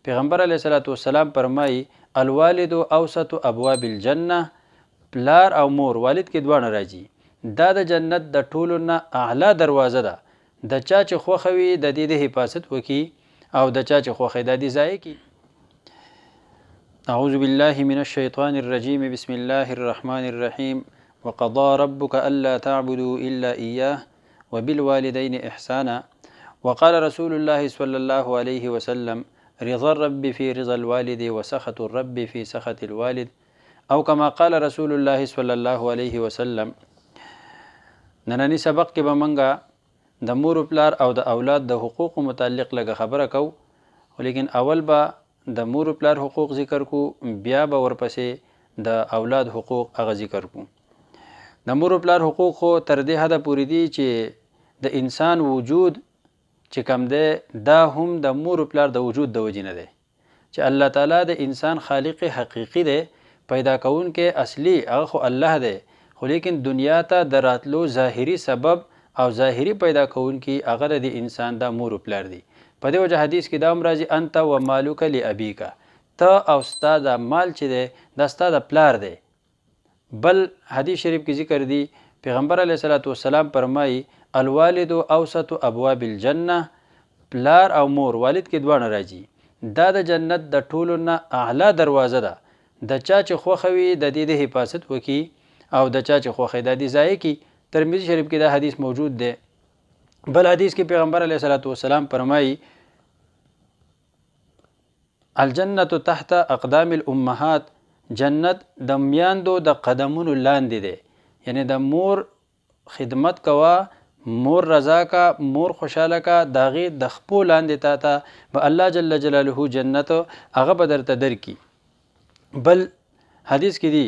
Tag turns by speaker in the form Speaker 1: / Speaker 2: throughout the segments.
Speaker 1: پیغمبر علیه الصلاة والسلام فرمایي الوالد اوسط ابواب الجنه، پلار او مور والد کې دواړه راځي، دا د جنت د ټولو نه اعلی دروازه ده. د چا چې خوښه وي د دې د حفاظت وکړي او د چا چې خوښه د دې ضایع کړي. اعوذ بالله من الشیطان الرجیم بسم الله الرحمن الرحیم وقضى ربك ألا تعبدوا إلا إياه وبالوالدين إحسانا وقال رسول الله صلى الله عليه وسلم رضا الرب في رضا الوالد وسخط الرب في سخط الوالد او كما قال رسول الله صلى الله عليه وسلم. نننی سبق کې به منګه د مور پلار او د اولاد د حقوق متعلق لږه خبره کو، ولیکن اول به د مور پلار حقوق ذکر کو، بیا به ورپسې د اولاد حقوق هغه ذکر کو. د مور پلار حقوق خو تر دې حده پورې دي چې د انسان وجود چې کم دی دا هم د مور پلار د وجود د وجې نه دی، چې الله تعالی د انسان خالق حقیقي دی، پیدا کوونکی اصلي هغه خو الله دی، خو لیکن دنیا ته د راتلو ظاهري سبب او ظاهري پیدا کوونکی هغه د انسان د مور پلار دی. په دې وجه حدیث کې دا هم راځي انت و مالک لابیک، ته او ستا د مال چې دی دا ستا د پلار دی. بل حدیث شریف کې ذکر دی پیغمبر علیه الصلاة والسلام فرمایي الوالد اوسط ابواب الجنه، پلار او مور والد کې دواړه راځي، دا د جنت د ټولو نه اعلی دروازه ده. د چا چې خوښه وي د دې د حفاظت وکړي او د چا چې خوښه د دې ضایع کړي. ترمذی شریف کې دا حدیث موجود دی. بل حدیث کې پیغمبر علیه الصلاة والسلام فرمایي الجنة تحت اقدام الامهات، جنت د میاندو د قدمونو لاندې دی. یعنی د مور خدمت کوه، مور رضا کا، مور خوشحاله کا، د هغې د خپو لاندې تا ته به الله جل جلاله جنت هغه به درته درکړي. بل حدیث کې دی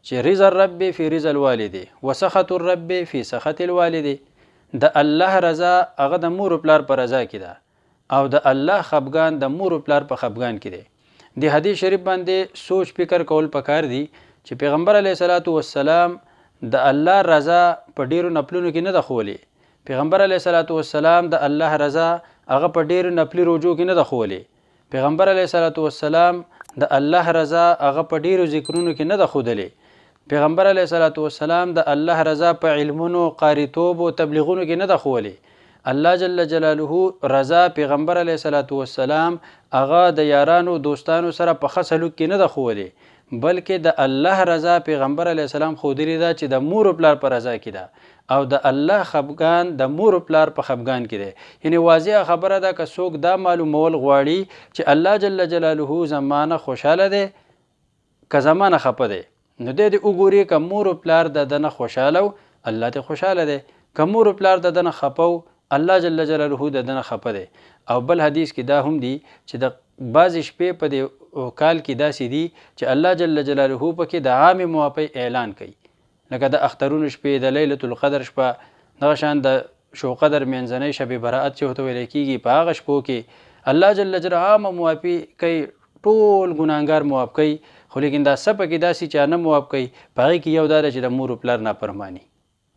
Speaker 1: چې رضا الرب فی رضا الوالد وسخط الرب فی سخط الوالد، د الله رضا هغه د مور پلار په رضا کې ده او د الله خفګان د مور پلار په خفګان کې دی. د حدیث شریف باندې سوچ فکر کول پکار دی چې پیغمبر علیه الصلاة والسلام د الله رضا په ډیرو نفلونو کې نه ده ښوولې. پیغمبر علیه الصلاة والسلام د الله رضا هغه په ډیرو نفلي روجو کې نه ده ښوولې. پیغمبر علیه الصلاة والسلام د الله رضا هغه په ډیرو ذکرونو کې نه ده ښودلې. پیغمبر علیه الصلاة والسلام د الله رضا په علمونو، قاریتوب او تبلیغونو کې نه ده ښوولې. الله جل جلاله رضا پیغمبر علیه الصلاة والسلام هغه د یارانو دوستانو سره په ښه سلوک کې نه ده ښوولې، بلکې د الله رضا پیغمبر علیه السلام ښودلې ده چې د مور پلار په رضا کې ده او د الله خفګان د مور پلار په خفګان کې دی. یعنی واضحه خبره ده که څوک دا معلومول غواړي چې الله جل جلاله زمانه خوشحاله دی که زمانه خفه دی، نو دی دې وګوري که مور پلار د ده نه خوشحاله و الله ته خوشحاله دی، که مور پلار د ده نه خفه و الله جل جلاله د ده نه خفه دی. او بل حدیث کې دا هم دی چې د بعضې شپې په دې کال کې داسې دي چې الله جل جلاله پکې د عام موافی اعلان کوي، لکه د اخترونو شپې، د لیلة القدر شپه، دغه شان د شو قدر منځنۍ شب براءت چې ورته ویل کېږي، په هغه شپو کې الله جل جلاله عامه موافي کوي، ټول ګناهګار معاف کوي. خو لیکن دا څه پکې داسې چې نه معاف کوي، په هغې کې یو دا ده چې د مور پلار نافرماني،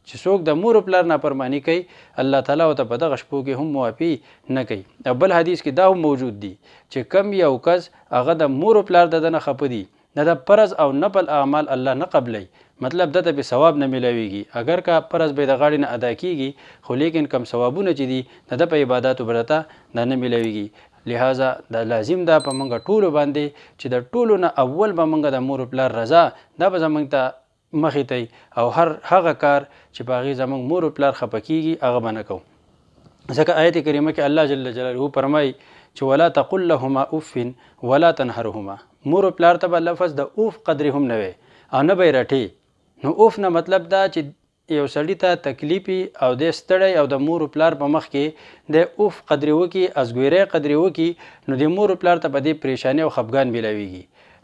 Speaker 1: چې څوک د مور پلار نافرماني کوي الله تعالی ورته په دغه شپو کې هم معافي نه کوي. او بل حدیث کې دا هم موجود دی چې کم یو کس هغه د مور پلار د ده نه خفه دي، نه د فرض او نفل اعمال الله نه قبلی، مطلب دته به ثواب نه ملاویږي. اگر که فرض به د غاړې نه ادا کیږي، خو لیکن کم ثوابونه چې دي د په عباداتو برته دا نه ملاویږي. لہذا دا لازم ده په موږ ټولو باندې چې د ټولو نه اول به موږ د مور پلار رضا دا به زموږ ته مخې ته او هر هغه کار چې په هغې زموږ مور پلار خفه کیږي هغه به نه کوو. ځکه آیت کریمه کې الله جل جلاله فرمایي چې ولا تقل لهما اف ولا تنهرهما، مور پلار ته به لفظ د اوف قدرې هم نه وي او نه به یې رټې. نو اوف نه مطلب دا چې یو سړي ته تکلیفي او د ستړی او د مور پلار په مخ کې د اوف قدرې وکړي، ازګویرۍ قدرې وکړي، نو د مور پلار ته په دې پریشاني او خفګان میلاویږي.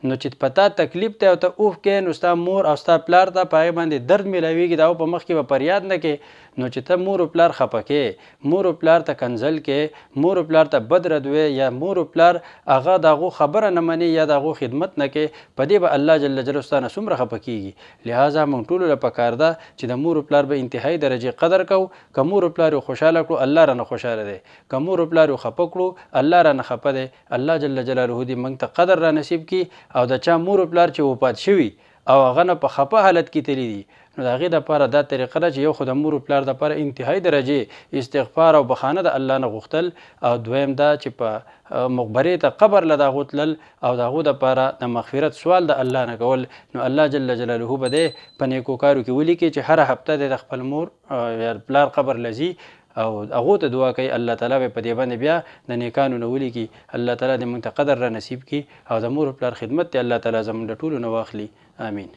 Speaker 1: نو چې پتا تکلیف ته او ته اوف کې نو ستا مور او ستا پلار ته په هغې باندې درد میلاویږي د هغو په مخ کې به فریاد نه کې نو چې ته مور و پلار خفه کې مور و پلار ته کنځل کې مور و پلار ته بد رد وې یا مور و پلار هغه د هغو خبره نه مني یا د هغو خدمت نه کې په دې به الله جل جلاله ستا نه څومره خفه کېږي. لهذا موږ ټولو له پکار ده چې د مور و پلار به انتهایی درجې قدر کوو. که مور و پلار یې خوشحاله کړو الله رانه خوشحاله دی، که مور و پلار یې خفه کړو الله رانه خفه دی. الله جل جلاله دې موږ ته قدر را نصیب کړي او د چا مور و پلار چې وفات شوي او هغه نه په خفه حالت کې تللی دي نو د هغې دپاره دا طریقه ده چې یو خو د مور و پلار دپاره انتهایی درجې استغفار او بخانه د الله نه غوښتل او دویم دا چې په مقبرې ته قبر له د هغو تلل او د هغو دپاره د مغفرت سوال د الله نه کول. نو الله جل جلاله به دی په نیکو کارو کې ولیکي چې هره هفته دی د خپل مور یا پلار قبر لځي او هغو ته دعا کوي الله تعالی به په دې باندې بیا د نیکانو نه ولیکي. الله تعالی دې موږ ته قدر را نصیب کړي او د مور و پلار خدمت دې الله تعالی زموږ د ټولو نه واخلي. آمین.